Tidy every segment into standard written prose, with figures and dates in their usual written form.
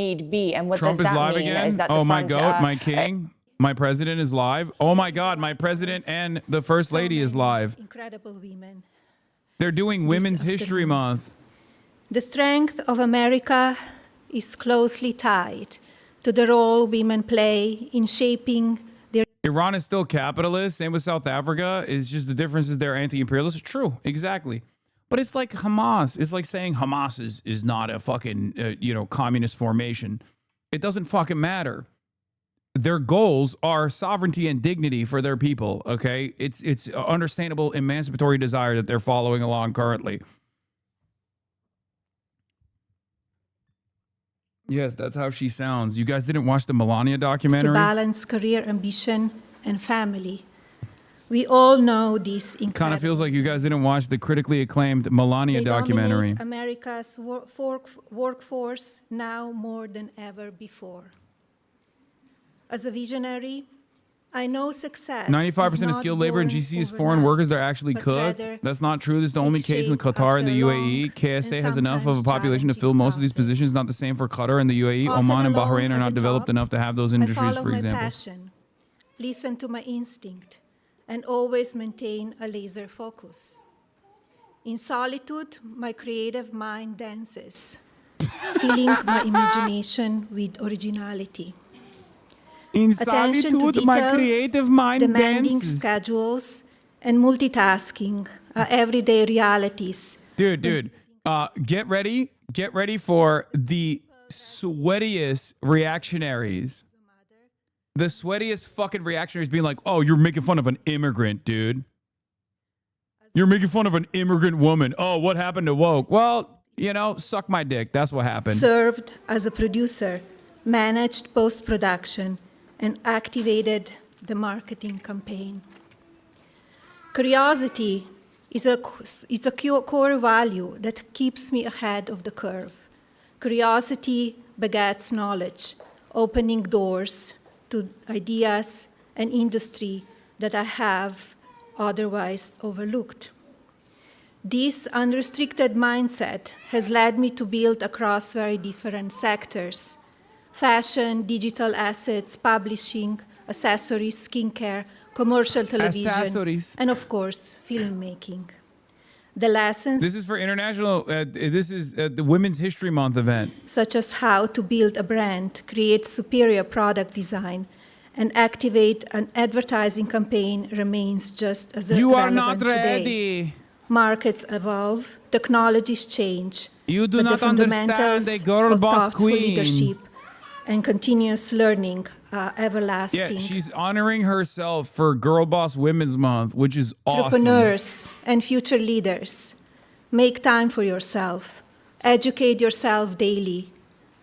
need be. And what Trump does is that live mean? again? Is that Oh, the my front, goat, my king, my president is live. Oh my God, my president and the first lady is live. Incredible women. They're doing Women's History Month. The strength of America is closely tied to the role women play in shaping their... Iran is still capitalist. Same with South Africa. It's just the difference is they're anti-imperialist. True, exactly. But it's like Hamas. It's like saying Hamas is not a fucking, communist formation. It doesn't fucking matter. Their goals are sovereignty and dignity for their people, okay? It's understandable emancipatory desire that they're following along currently. Yes, that's how she sounds. You guys didn't watch the Melania documentary? To balance career ambition and family. We all know this incredible... Kind of feels like you guys didn't watch the critically acclaimed Melania documentary. America's workforce now more than ever before. As a visionary, I know success. 95% of skilled labor in GCC is foreign workers. They're actually cooked. That's not true. This is the only case in Qatar and the UAE. KSA has enough of a population to fill most of these positions. Not the same for Qatar and the UAE. Oman and Bahrain are not developed enough to have those industries, for example. I follow my passion, listen to my instinct, and always maintain a laser focus. In solitude, my creative mind dances, filling my imagination with originality. In solitude, my creative mind demanding dances. Schedules and multitasking are everyday realities. Dude, get ready for the sweatiest reactionaries. The sweatiest fucking reactionaries being like, oh, you're making fun of an immigrant, dude. You're making fun of an immigrant woman. Oh, what happened to woke? Well, suck my dick. That's what happened. Served as a producer, managed post-production, and activated the marketing campaign. Curiosity is a core value that keeps me ahead of the curve. Curiosity begets knowledge, opening doors to ideas and industry that I have otherwise overlooked. This unrestricted mindset has led me to build across very different sectors: fashion, digital assets, publishing, accessories, skincare, commercial television, and of course, filmmaking. The lessons... This is for international, this is the Women's History Month event. Such as how to build a brand, create superior product design, and activate an advertising campaign remains just as relevant today. You are not ready. Markets evolve, technologies change. You do not understand the girl boss queen. Leadership and continuous learning are everlasting. Yeah, she's honoring herself for Girl Boss Women's Month, which is awesome. Entrepreneurs and future leaders, make time for yourself, educate yourself daily,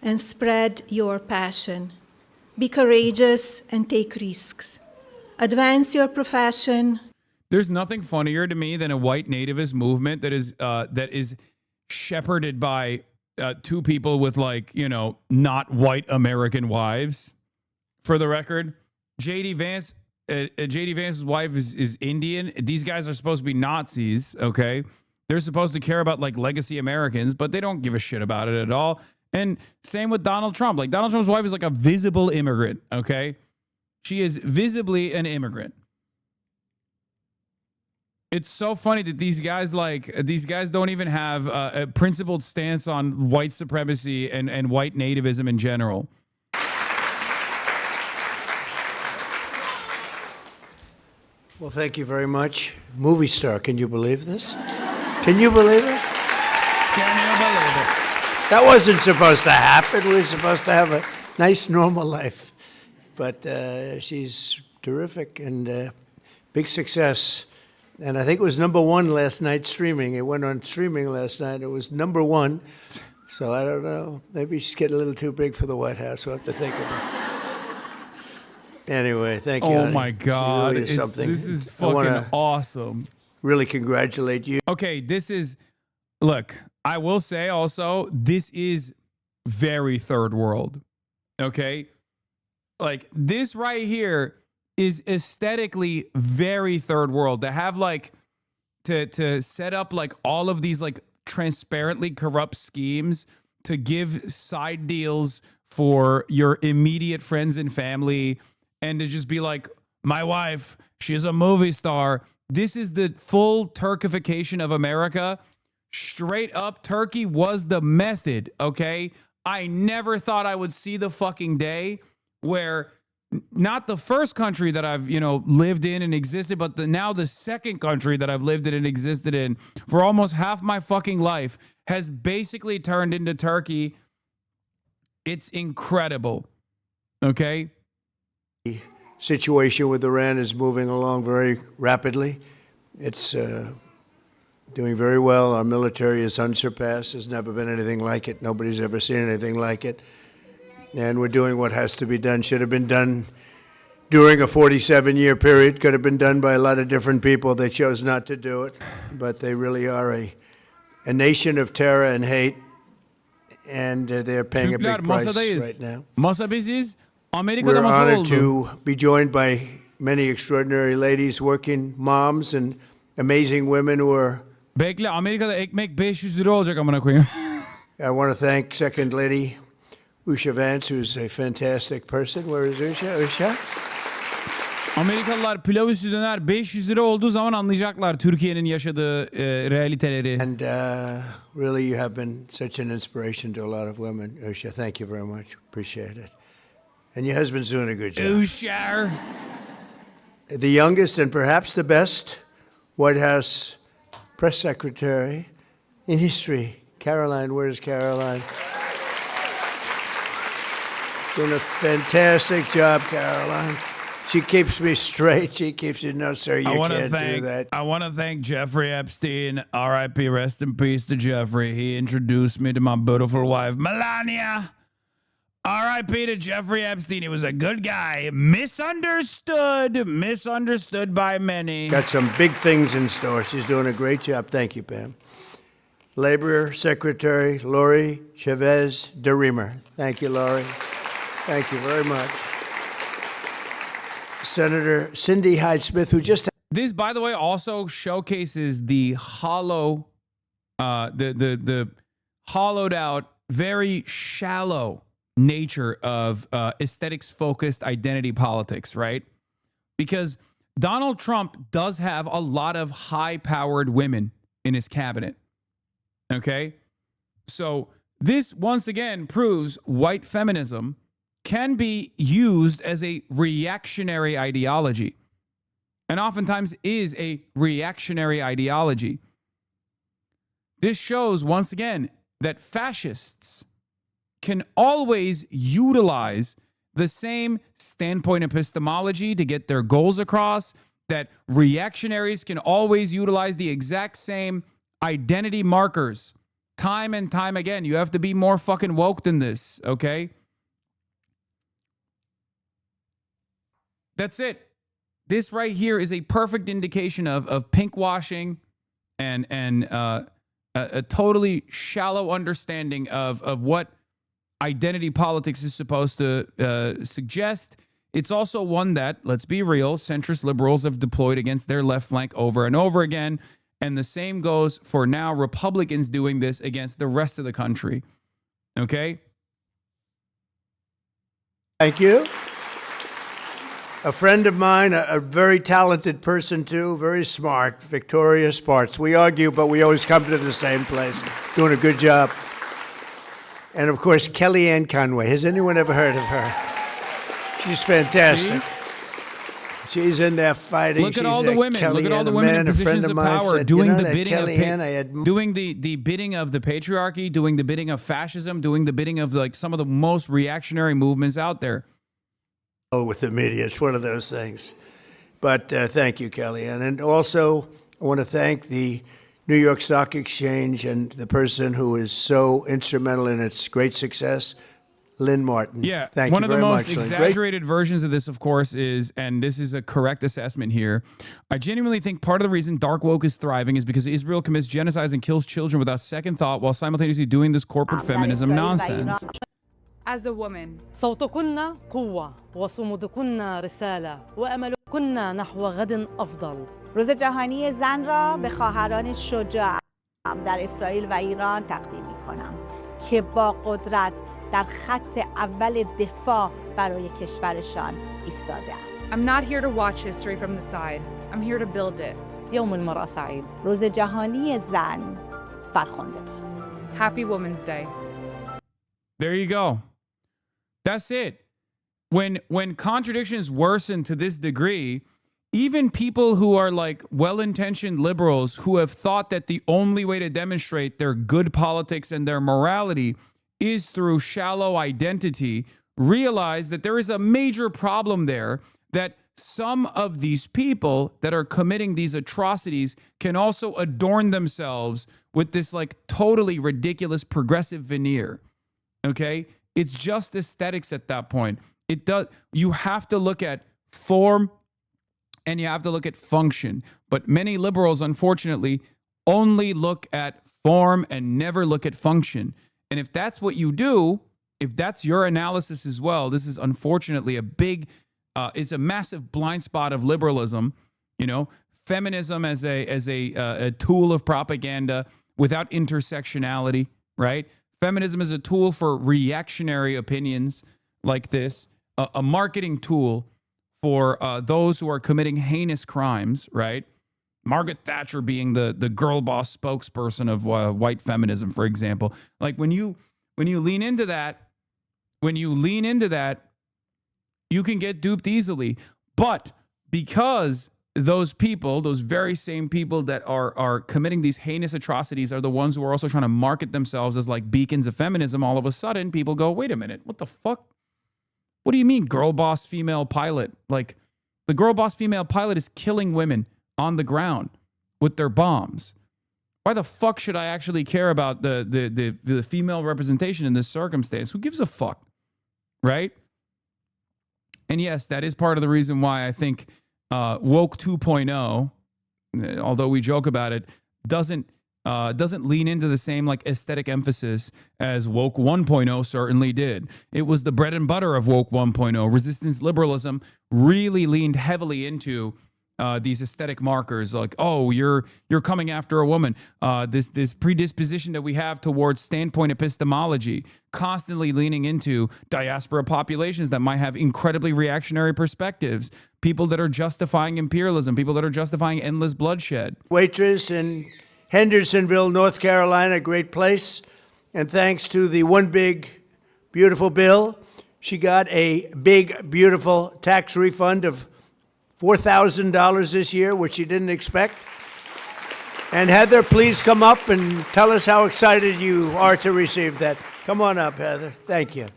and spread your passion. Be courageous and take risks. Advance your profession. There's nothing funnier to me than a white nativist movement that is shepherded by two people with not white American wives. For the record, JD Vance's wife is Indian. These guys are supposed to be Nazis, okay? They're supposed to care about legacy Americans, but they don't give a shit about it at all. And same with Donald Trump. Donald Trump's wife is a visible immigrant, okay? She is visibly an immigrant. It's so funny that these guys don't even have a principled stance on white supremacy and white nativism in general. Well, thank you very much. Movie star, can you believe this? Can you believe it? Can you believe it? That wasn't supposed to happen. We were supposed to have a nice, normal life. But she's terrific and big success. And I think it was #1 last night streaming. It went on streaming last night. It was #1. So I don't know. Maybe she's getting a little too big for the White House. We'll have to think about it. Anyway, thank you. Oh, my God. Really something. This is fucking awesome. Really congratulate you. Okay, look, I will say also, this is very third world. Okay? This right here is aesthetically very third world. To have to set up all of these transparently corrupt schemes to give side deals for your immediate friends and family and to just be like, my wife, she's a movie star. This is the full Turkification of America. Straight up, Turkey was the method, okay? I never thought I would see the fucking day where not the first country that I've, lived in and existed, but now the second country that I've lived in and existed in for almost half my fucking life has basically turned into Turkey. It's incredible, okay? The situation with Iran is moving along very rapidly. It's doing very well. Our military is unsurpassed. There's never been anything like it. Nobody's ever seen anything like it. And we're doing what has to be done. Should have been done during a 47-year period. Could have been done by a lot of different people. They chose not to do it. But they really are a nation of terror and hate. And they're paying a big price right now. Masa biziz. Amerika'da We're masa honored oldu. to be joined by many extraordinary ladies, working moms, and amazing women who are. Bekle, Amerika'da ekmek 500 lira olacak amına koyayım. I want to thank Second Lady Usha Vance, who's a fantastic person. Where is Usha? Usha? Amerikalılar pilav üstü döner 500 lira olduğu zaman anlayacaklar Türkiye'nin yaşadığı realiteleri. And really, you have been such an inspiration to a lot of women. Usha, thank you very much. Appreciate it. And your husband's doing a good job. Uşar. The youngest and perhaps the best White House press secretary in history. Caroline, where's Caroline? Doing a fantastic job, Caroline. She keeps me straight. She keeps you, no, sir, you can't do that. I want to thank Jeffrey Epstein. R.I.P. Rest in peace to Jeffrey. He introduced me to my beautiful wife, Melania. R.I.P. to Jeffrey Epstein. He was a good guy. Misunderstood by many. Got some big things in store. She's doing a great job. Thank you, Pam. Labor Secretary Lori Chavez DeRemer. Thank you, Lori. Thank you very much. Senator Cindy Hyde-Smith, who just... This, by the way, also showcases the hollow, the hollowed out, very shallow nature of aesthetics-focused identity politics, right? Because Donald Trump does have a lot of high-powered women in his cabinet, okay? So this, once again, proves white feminism can be used as a reactionary ideology, and oftentimes is a reactionary ideology. This shows, once again, that fascists can always utilize the same standpoint epistemology to get their goals across, that reactionaries can always utilize the exact same identity markers time and time again. You have to be more fucking woke than this, okay? That's it. This right here is a perfect indication of pinkwashing and a totally shallow understanding of what identity politics is supposed to suggest. It's also one that, let's be real, centrist liberals have deployed against their left flank over and over again. And the same goes for now Republicans doing this against the rest of the country. Okay? Thank you. A friend of mine, a very talented person too, very smart, Victoria Sparks. We argue, but we always come to the same place. Doing a good job. And of course, Kellyanne Conway. Has anyone ever heard of her? She's fantastic. She's in there fighting. Look at all the women. Look at all the women in positions of power doing the bidding of the patriarchy, doing the bidding of fascism, doing the bidding of like some of the most reactionary movements out there. Oh, with the media, it's one of those things. But thank you, Kellyanne. And also, I want to thank the New York Stock Exchange and the person who is so instrumental in its great success, Lynn Martin. Yeah, thank one you of the very most much, Lynn. exaggerated versions of this, of course, is, and this is a correct assessment here, I genuinely think part of the reason dark woke is thriving is because Israel commits genocides and kills children without second thought while simultaneously doing this corporate feminism nonsense. As a woman, صوتكن قوة وصمودكن رسالة وأملكن نحو غد أفضل. روز جهانی زن را به خواهران شجاع در اسرائیل و ایران تقدیم می‌کنم که با قدرت در خط اول دفاع برای کشورشان ایستاده‌اند. I'm not here to watch history from the side. I'm here to build it. يوم المرأة سعيد. روز جهانی زن فرخنده باد. Happy Women's Day. There you go. That's it. When contradictions worsen to this degree, even people who are like well-intentioned liberals who have thought that the only way to demonstrate their good politics and their morality is through shallow identity realize that there is a major problem there, that some of these people that are committing these atrocities can also adorn themselves with this like totally ridiculous progressive veneer. Okay? It's just aesthetics at that point. You have to look at form and you have to look at function. But many liberals, unfortunately, only look at form and never look at function. And if that's what you do, if that's your analysis as well, this is unfortunately it's a massive blind spot of liberalism. You know, feminism as a tool of propaganda without intersectionality, right? Feminism is a tool for reactionary opinions like this, a marketing tool for those who are committing heinous crimes, right? Margaret Thatcher being the girl boss spokesperson of white feminism, for example. Like when you lean into that, you can get duped easily. But because those people, those very same people that are committing these heinous atrocities are the ones who are also trying to market themselves as like beacons of feminism, all of a sudden people go, wait a minute, what the fuck? What do you mean girl boss female pilot? Like the girl boss female pilot is killing women on the ground with their bombs. Why the fuck should I actually care about the female representation in this circumstance? Who gives a fuck? Right? And yes, that is part of the reason why I think woke 2.0, although we joke about it, doesn't lean into the same like aesthetic emphasis as woke 1.0 certainly did. It was the bread and butter of woke 1.0. Resistance liberalism really leaned heavily into these aesthetic markers, like, oh, you're coming after a woman. This predisposition that we have towards standpoint epistemology, constantly leaning into diaspora populations that might have incredibly reactionary perspectives, people that are justifying imperialism, people that are justifying endless bloodshed. Waitress in Hendersonville, North Carolina, great place. And thanks to the one big, beautiful bill, she got a big, beautiful tax refund of $4,000 this year, which she didn't expect. And Heather, please come up and tell us how excited you are to receive that. Come on up, Heather. Thank you.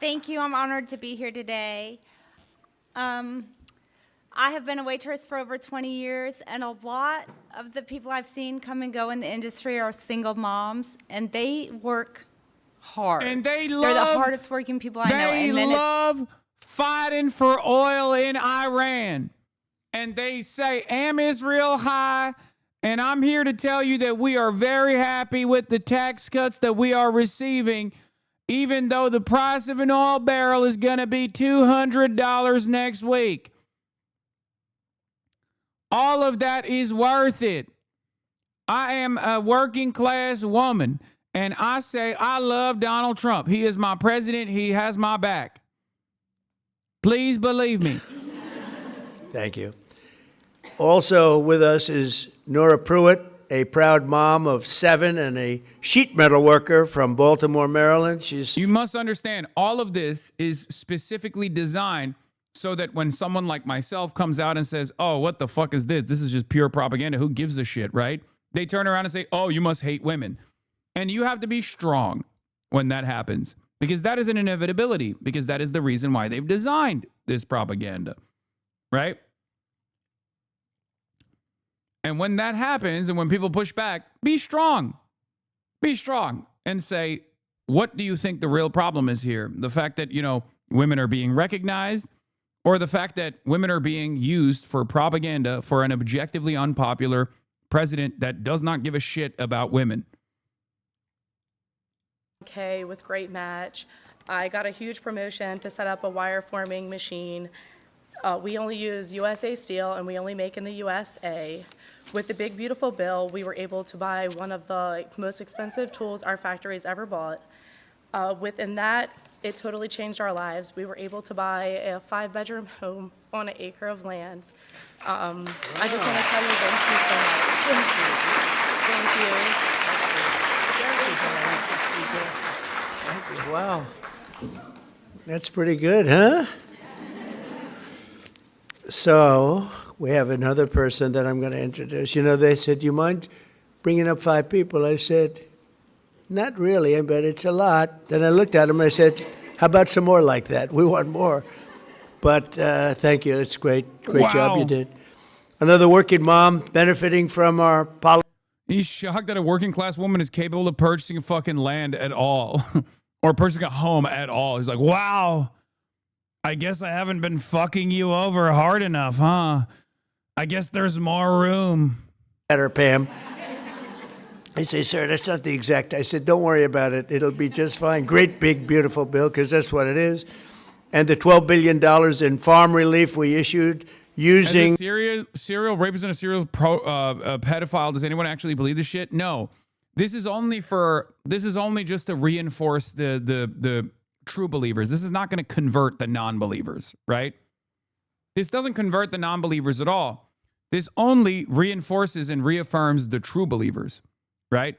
Thank you. I'm honored to be here today. I have been a waitress for over 20 years, and a lot of the people I've seen come and go in the industry are single moms, and they work hard. And they're the hardest working people I know. They love fighting for oil in Iran. And they say, Am Israel high? And I'm here to tell you that we are very happy with the tax cuts that we are receiving, even though the price of an oil barrel is going to be $200 next week. All of that is worth it. I am a working class woman, and I say I love Donald Trump. He is my president. He has my back. Please believe me. Thank you. Also with us is Nora Pruitt, a proud mom of 7 and a sheet metal worker from Baltimore, Maryland. You must understand, all of this is specifically designed so that when someone like myself comes out and says, oh, what the fuck is this? This is just pure propaganda. Who gives a shit, right? They turn around and say, oh, you must hate women. And you have to be strong when that happens, because that is an inevitability, because that is the reason why they've designed this propaganda, right? And when that happens, and when people push back, be strong. Be strong and say, what do you think the real problem is here? The fact that, women are being recognized, or the fact that women are being used for propaganda for an objectively unpopular president that does not give a shit about women? Okay, with great match. I got a huge promotion to set up a wire forming machine. We only use USA steel, and we only make in the USA. With the big, beautiful bill, we were able to buy one of the most expensive tools our factory's ever bought. Within that, it totally changed our lives. We were able to buy a 5-bedroom home on an acre of land. I just want to tell you thank you so much. Thank you. Wow. That's pretty good, huh? So we have another person that I'm going to introduce. You know, they said, you mind bringing up 5 people? I said, not really, but it's a lot. Then I looked at him and I said, how about some more like that? We want more. But thank you. It's great. Great job you did. Another working mom benefiting from our policy. He's shocked that a working class woman is capable of purchasing fucking land at all or purchasing a home at all. He's like, wow, I guess I haven't been fucking you over hard enough, huh? I guess there's more room. At her, Pam. I say, sir, that's not the exact. I said, don't worry about it. It'll be just fine. Great, big, beautiful bill, because that's what it is. And the $12 billion in farm relief we issued using... As a serial rapist and a serial pedophile, does anyone actually believe this shit? No. This is only just to reinforce the true believers. This is not going to convert the non-believers, right? This doesn't convert the non-believers at all. This only reinforces and reaffirms the true believers, right?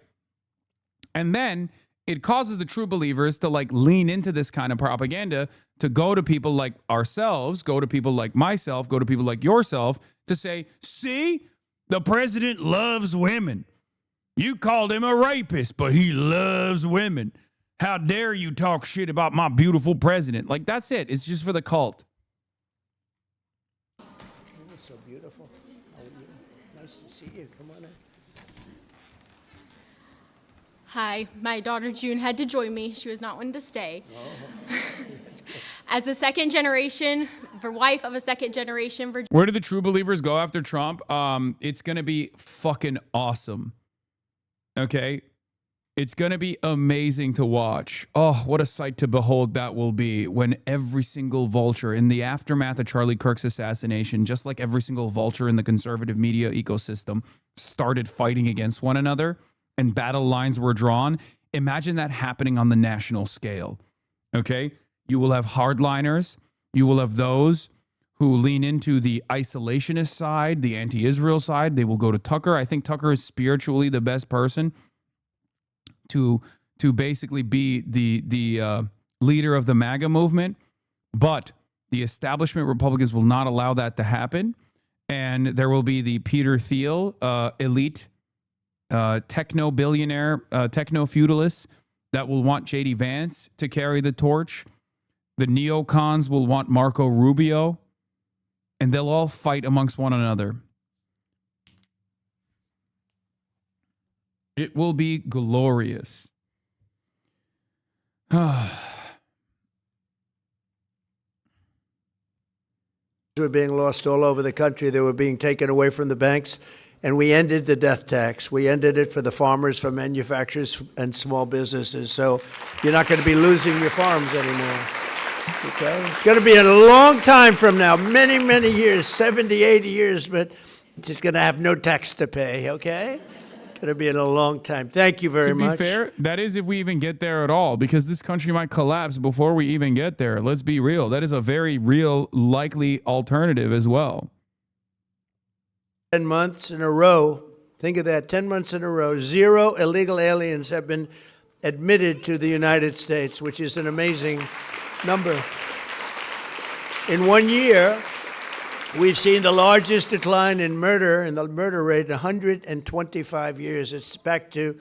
And then it causes the true believers to like lean into this kind of propaganda, to go to people like ourselves, go to people like myself, go to people like yourself to say, see, the president loves women. You called him a rapist, but he loves women. How dare you talk shit about my beautiful president? Like, that's it. It's just for the cult. So beautiful. How are you? Nice to see you. Come on in. Hi, my daughter June had to join me. She was not one to stay. As a second generation, wife of a second generation Virginia. Where do the true believers go after Trump? It's going to be fucking awesome. Okay? It's going to be amazing to watch. Oh, what a sight to behold that will be when every single vulture in the aftermath of Charlie Kirk's assassination, just like every single vulture in the conservative media ecosystem, started fighting against one another and battle lines were drawn. Imagine that happening on the national scale. Okay? You will have hardliners. You will have those who lean into the isolationist side, the anti-Israel side. They will go to Tucker. I think Tucker is spiritually the best person to basically be the leader of the MAGA movement. But the establishment Republicans will not allow that to happen. And there will be the Peter Thiel elite techno-billionaire, techno-feudalists that will want J.D. Vance to carry the torch. The neocons will want Marco Rubio. And they'll all fight amongst one another. It will be glorious. Were being lost all over the country. They were being taken away from the banks. And we ended the death tax. We ended it for the farmers, for manufacturers, and small businesses. So you're not going to be losing your farms anymore. Okay? It's going to be a long time from now, many, many years, 70, 80 years, but it's just going to have no tax to pay, okay? It's going to be in a long time. Thank you very much. To be fair, that is if we even get there at all, because this country might collapse before we even get there. Let's be real. That is a very real, likely alternative as well. 10 months in a row, think of that, 10 months in a row, 0 illegal aliens have been admitted to the United States, which is an amazing number. In 1 year, we've seen the largest decline in the murder rate in 125 years. It's back to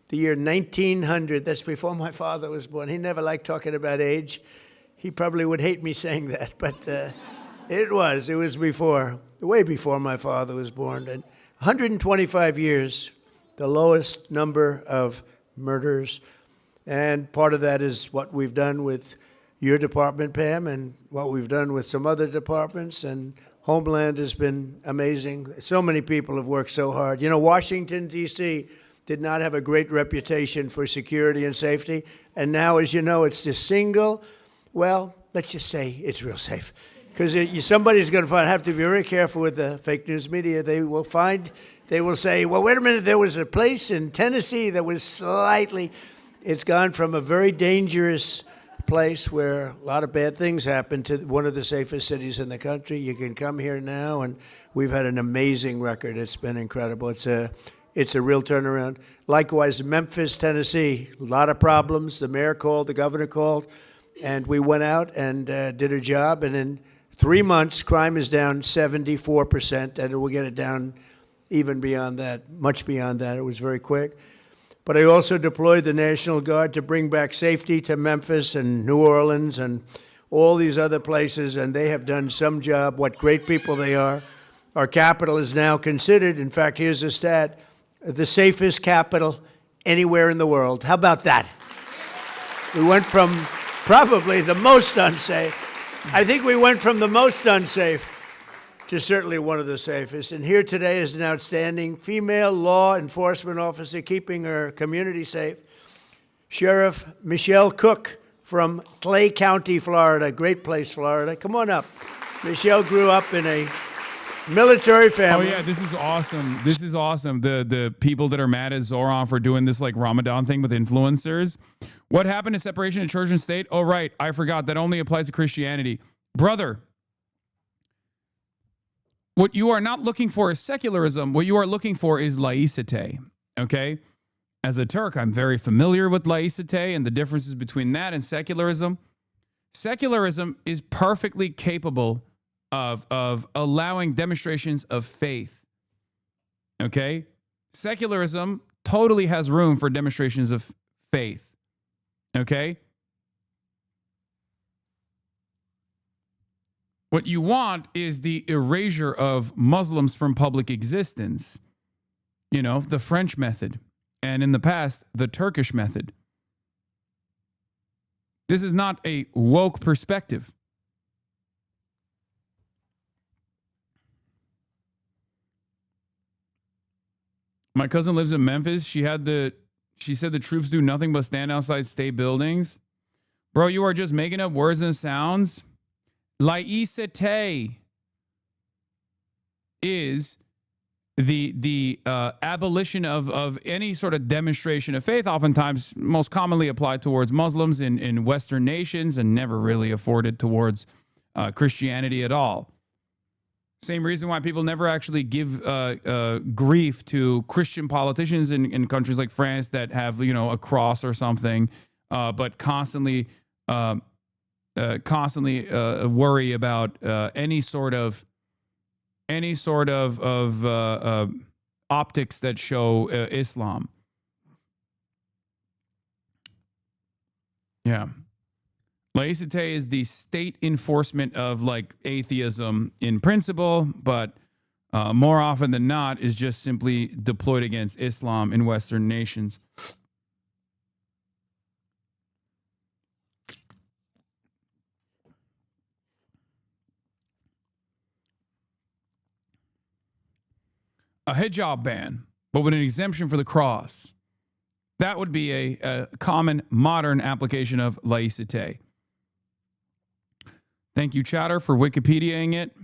the year 1900. That's before my father was born. He never liked talking about age. He probably would hate me saying that, but it was before, way before my father was born. And 125 years, the lowest number of murders. And part of that is what we've done with your department, Pam, and what we've done with some other departments. And Homeland has been amazing. So many people have worked so hard. You know, Washington, D.C. did not have a great reputation for security and safety. And now, as you know, it's the single, well, let's just say it's real safe. Because somebody's going to have to be very careful with the fake news media. They will find they will say, well, wait a minute, there was a place in Tennessee that was slightly, it's gone from a very dangerous place where a lot of bad things happen to one of the safest cities in the country. You can come here now, and we've had an amazing record. It's been incredible. It's a real turnaround. Likewise, Memphis, Tennessee, a lot of problems. The mayor called, the governor called, and we went out and did a job. And in 3 months, crime is down 74%, and we'll get it down even beyond that, much beyond that. It was very quick. But I also deployed the National Guard to bring back safety to Memphis and New Orleans and all these other places, and they have done some job. What great people they are. Our capital is now considered, in fact, here's a stat, the safest capital anywhere in the world. How about that? We went from probably the most unsafe. I think we went from the most unsafe to certainly one of the safest. And here today is an outstanding female law enforcement officer keeping her community safe, Sheriff Michelle Cook from Clay County, Florida. Great place, Florida. Come on up. Michelle grew up in a military family. Oh yeah, this is awesome. This is awesome. The people that are mad at Zoran for doing this like Ramadan thing with influencers. What happened to separation of church and state? Oh right, I forgot. That only applies to Christianity. Brother, what you are not looking for is secularism. What you are looking for is laicite. Okay? As a Turk, I'm very familiar with laicite and the differences between that and secularism. Secularism is perfectly capable of allowing demonstrations of faith. Okay? Secularism totally has room for demonstrations of faith. Okay? What you want is the erasure of Muslims from public existence. You know, the French method. And in the past, the Turkish method. This is not a woke perspective. My cousin lives in Memphis. She said the troops do nothing but stand outside state buildings. Bro, you are just making up words and sounds. Laicite is the abolition of any sort of demonstration of faith, oftentimes most commonly applied towards Muslims in Western nations and never really afforded towards Christianity at all. Same reason why people never actually give grief to Christian politicians in countries like France that have, you know, a cross or something, but constantly worry about any sort of optics that show Islam. Yeah. Laicite is the state enforcement of like atheism in principle, but more often than not is just simply deployed against Islam in Western nations. A hijab ban, but with an exemption for the cross. That would be a common modern application of laicite. Thank you, Chatter, for Wikipediaing it.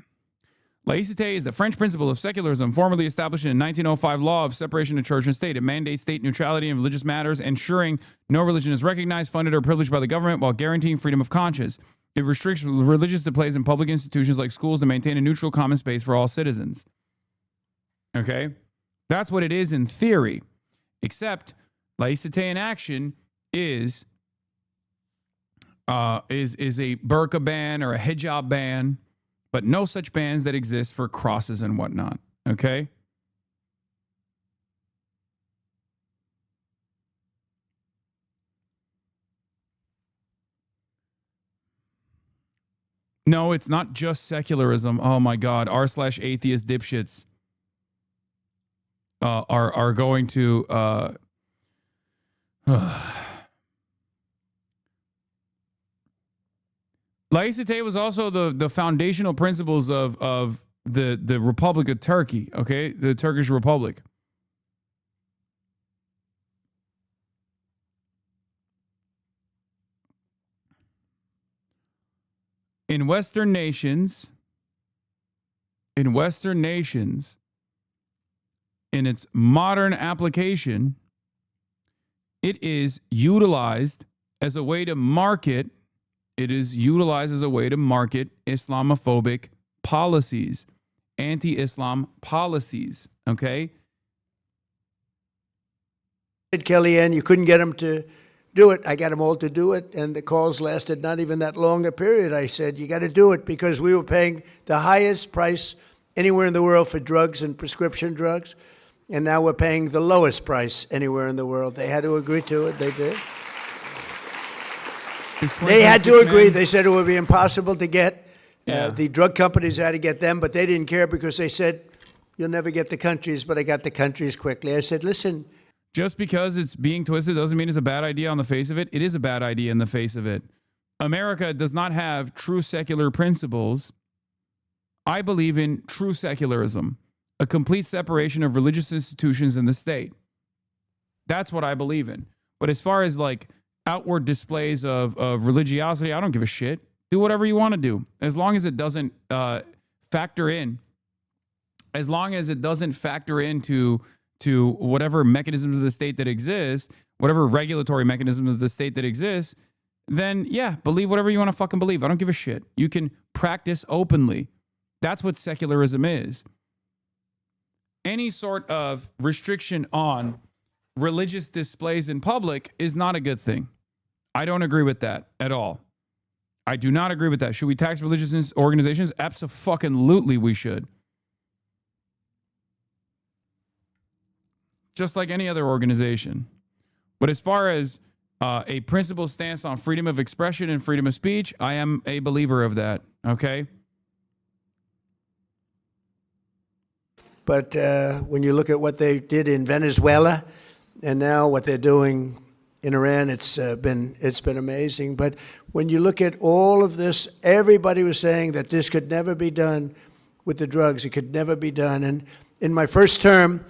Laicite is the French principle of secularism, formerly established in the 1905 law of separation of church and state. It mandates state neutrality in religious matters, ensuring no religion is recognized, funded, or privileged by the government while guaranteeing freedom of conscience. It restricts religious displays in public institutions like schools to maintain a neutral common space for all citizens. Okay? That's what it is in theory. Except laicite in action is a burqa ban or a hijab ban, but no such bans that exist for crosses and whatnot. Okay? No, it's not just secularism. Oh my God, r/atheist dipshits are going to Laicite was also the foundational principles of the Republic of Turkey, okay? The Turkish Republic. In Western nations, in in its modern application, it is utilized as a way to market. It is utilized as a way to market Islamophobic policies, anti-Islam policies. Okay. Kellyanne, you couldn't get them to do it. I got them all to do it, and the calls lasted not even that long a period. I said, you got to do it, because we were paying the highest price anywhere in the world for drugs and prescription drugs, and now we're paying the lowest price anywhere in the world. They had to agree to it. They did. They had to agree. They said it would be impossible to get. The drug companies had to get them, but they didn't care, because they said, you'll never get the countries, but I got the countries quickly. I said, listen. Just because it's being twisted doesn't mean it's a bad idea on the face of it. It is a bad idea in the face of it. America does not have true secular principles. I believe in true secularism, a complete separation of religious institutions and the state. That's what I believe in. But as far as like outward displays of religiosity, I don't give a shit. Do whatever you want to do, as long as it doesn't factor in. As long as it doesn't factor into whatever mechanisms of the state that exist, whatever regulatory mechanisms of the state that exist, then yeah, believe whatever you want to fucking believe. I don't give a shit. You can practice openly. That's what secularism is. Any sort of restriction on religious displays in public is not a good thing. I don't agree with that at all. I do not agree with that. Should we tax religious organizations? Abso-fucking-lutely we should. Just like any other organization. But as far as a principled stance on freedom of expression and freedom of speech, I am a believer of that, okay? But when you look at what they did in Venezuela and now what they're doing in Iran, it's been amazing. But when you look at all of this, everybody was saying that this could never be done with the drugs. It could never be done. And in my first term,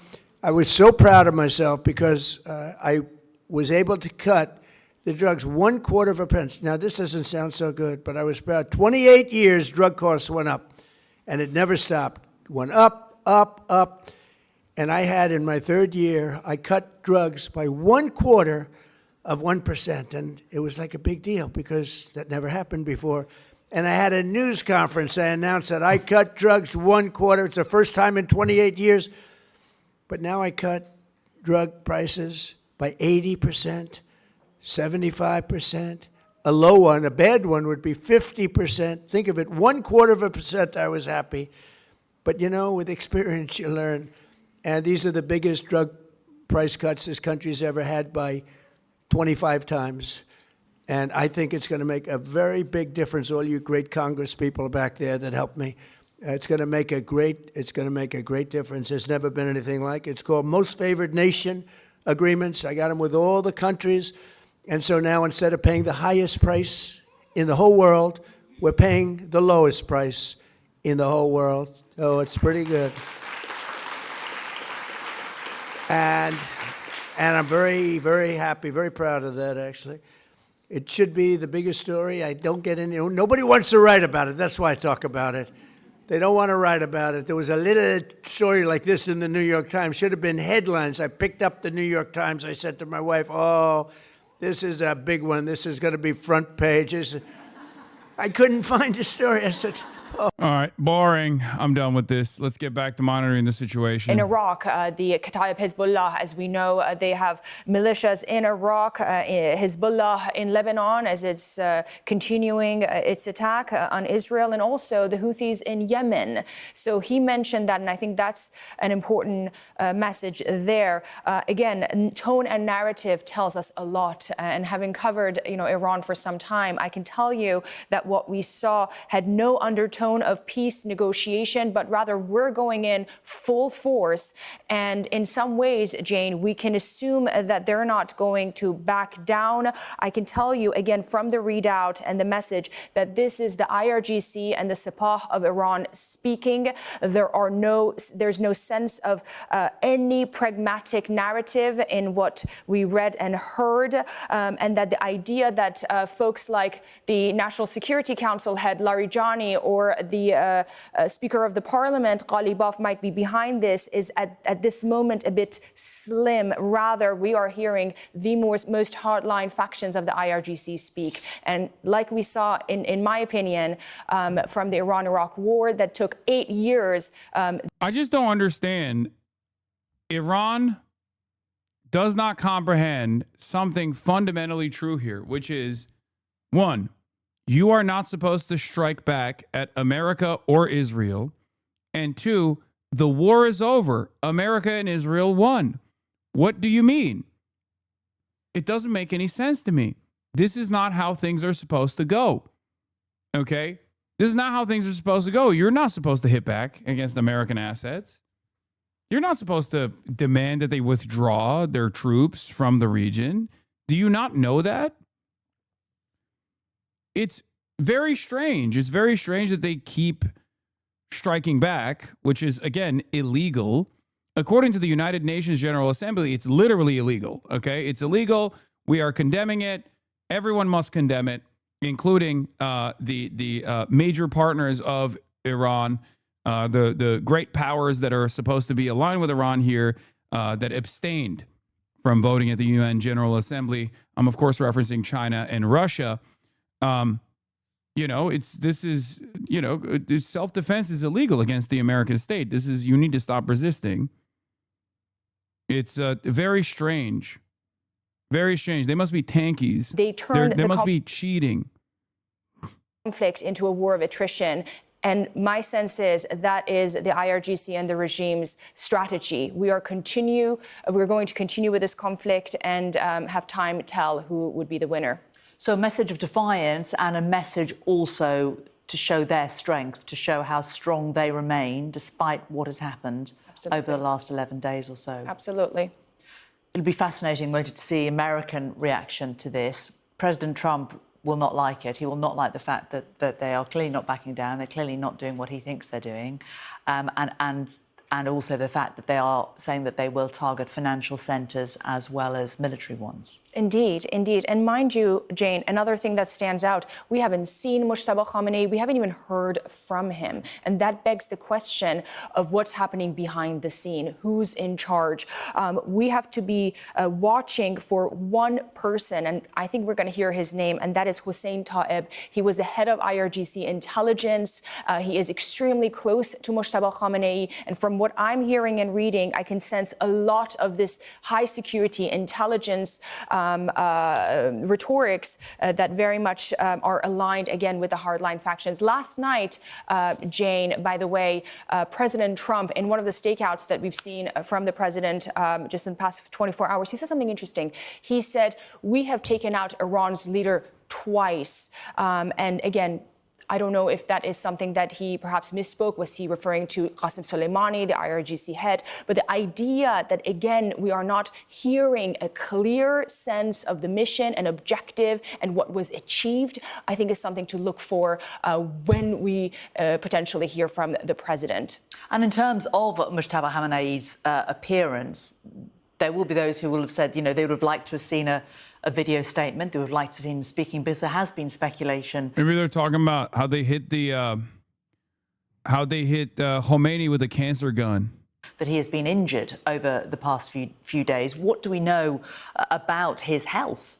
I was so proud of myself, because I was able to cut the drugs 1/4 of a pence. Now, this doesn't sound so good, but I was proud. 28 years, drug costs went up, and it never stopped. Went up, up, up. And I had, in my third year, I cut drugs by 1/4 of 1%. And it was like a big deal, because that never happened before. And I had a news conference. I announced that I cut drugs 1/4. It's the first time in 28 years. But now I cut drug prices by 80%, 75%. A low one, a bad one, would be 50%. Think of it, 1/4 of a percent, I was happy. But, you know, with experience, you learn. And these are the biggest drug price cuts this country's ever had by 25 times. And I think it's going to make a very big difference. All you great Congress people back there that helped me. It's going to make a great difference. There's never been anything like it. It's called Most Favored Nation agreements. I got them with all the countries. And so now, instead of paying the highest price in the whole world, we're paying the lowest price in the whole world. Oh, it's pretty good. And I'm very, very happy, very proud of that, actually. It should be the biggest story. I don't get any, nobody wants to write about it. That's why I talk about it. They don't want to write about it. There was a little story like this in the New York Times. Should have been headlines. I picked up the New York Times. I said to my wife, oh, this is a big one. This is going to be front pages. I couldn't find a story. I said, oh. All right, boring. I'm done with this. Let's get back to monitoring the situation. In Iraq, the Kataib Hezbollah, as we know, they have militias in Iraq, Hezbollah in Lebanon, as it's continuing its attack on Israel, and also the Houthis in Yemen. So he mentioned that, and I think that's an important message there. Again, tone and narrative tells us a lot. And having covered, Iran for some time, I can tell you that what we saw had no undertone of peace negotiation, but rather we're going in full force. And in some ways, Jane, we can assume that they're not going to back down. I can tell you again from the readout and the message that this is the IRGC and the Sepah of Iran speaking. There's no sense of any pragmatic narrative in what we read and heard, and that the idea that folks like the National Security Council head Larijani or or the Speaker of the Parliament, Ghalibaf, might be behind this is at this moment a bit slim. Rather, we are hearing the most hardline factions of the IRGC speak. And like we saw, in my opinion, from the Iran-Iraq war that took 8 years. I just don't understand. Iran does not comprehend something fundamentally true here, which is, one, you are not supposed to strike back at America or Israel. And two, the war is over. America and Israel won. What do you mean? It doesn't make any sense to me. This is not how things are supposed to go. Okay? This is not how things are supposed to go. You're not supposed to hit back against American assets. You're not supposed to demand that they withdraw their troops from the region. Do you not know that? It's very strange. It's very strange that they keep striking back, which is, again, illegal. According to the United Nations General Assembly, it's literally illegal. Okay? It's illegal. We are condemning it. Everyone must condemn it, including the major partners of Iran, the great powers that are supposed to be aligned with Iran here, that abstained from voting at the UN General Assembly. I'm, of course, referencing China and Russia. This self-defense is illegal against the American state. You need to stop resisting. It's very strange. Very strange. They must be tankies. They must be cheating. Conflict into a war of attrition. And my sense is that is the IRGC and the regime's strategy. We're going to continue with this conflict and have time tell who would be the winner. So a message of defiance and a message also to show their strength, to show how strong they remain despite what has happened over the last 11 days or so. Absolutely. It'll be fascinating, won't it, to see American reaction to this. President Trump will not like it. He will not like the fact that they are clearly not backing down. They're clearly not doing what he thinks they're doing. And also the fact that they are saying that they will target financial centres as well as military ones. Indeed, indeed. And mind you, Jane, another thing that stands out, we haven't seen Mujtaba Khamenei, we haven't even heard from him. And that begs the question of what's happening behind the scene, who's in charge. We have to be watching for one person, and I think we're going to hear his name, and that is Hussein Taeb. He was the head of IRGC intelligence. He is extremely close to Mujtaba Khamenei, and from what I'm hearing and reading, I can sense a lot of this high security intelligence rhetorics that very much are aligned again with the hardline factions. Last night, Jane, by the way, President Trump, in one of the stakeouts that we've seen from the president just in the past 24 hours, he said something interesting. He said, we have taken out Iran's leader twice. And again, I don't know if that is something that he perhaps misspoke. Was he referring to Qasem Soleimani, the IRGC head? But the idea that, again, we are not hearing a clear sense of the mission and objective and what was achieved, I think is something to look for when we potentially hear from the president. And in terms of Mujtaba Khamenei's appearance, there will be those who will have said, they would have liked to have seen a video statement. They would have liked to see him speaking, because there has been speculation. Maybe they're talking about how they hit Khomeini with a cancer gun. That he has been injured over the past few days. What do we know about his health?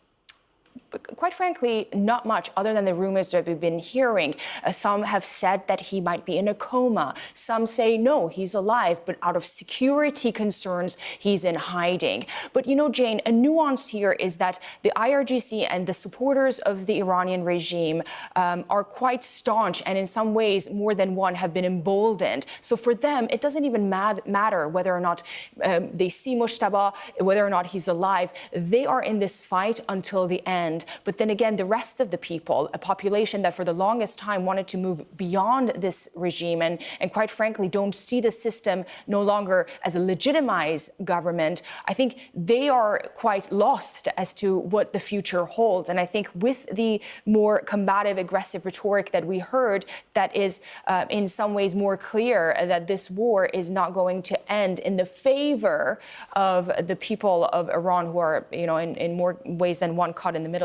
Quite frankly, not much other than the rumors that we've been hearing. Some have said that he might be in a coma. Some say, no, he's alive, but out of security concerns, he's in hiding. But, Jane, a nuance here is that the IRGC and the supporters of the Iranian regime are quite staunch, and in some ways, more than one have been emboldened. So for them, it doesn't even matter whether or not they see Mujtaba, whether or not he's alive. They are in this fight until the end. But then again, the rest of the people, a population that for the longest time wanted to move beyond this regime and quite frankly don't see the system no longer as a legitimized government, I think they are quite lost as to what the future holds. And I think with the more combative, aggressive rhetoric that we heard, that is in some ways more clear that this war is not going to end in the favor of the people of Iran who are, in more ways than one caught in the middle.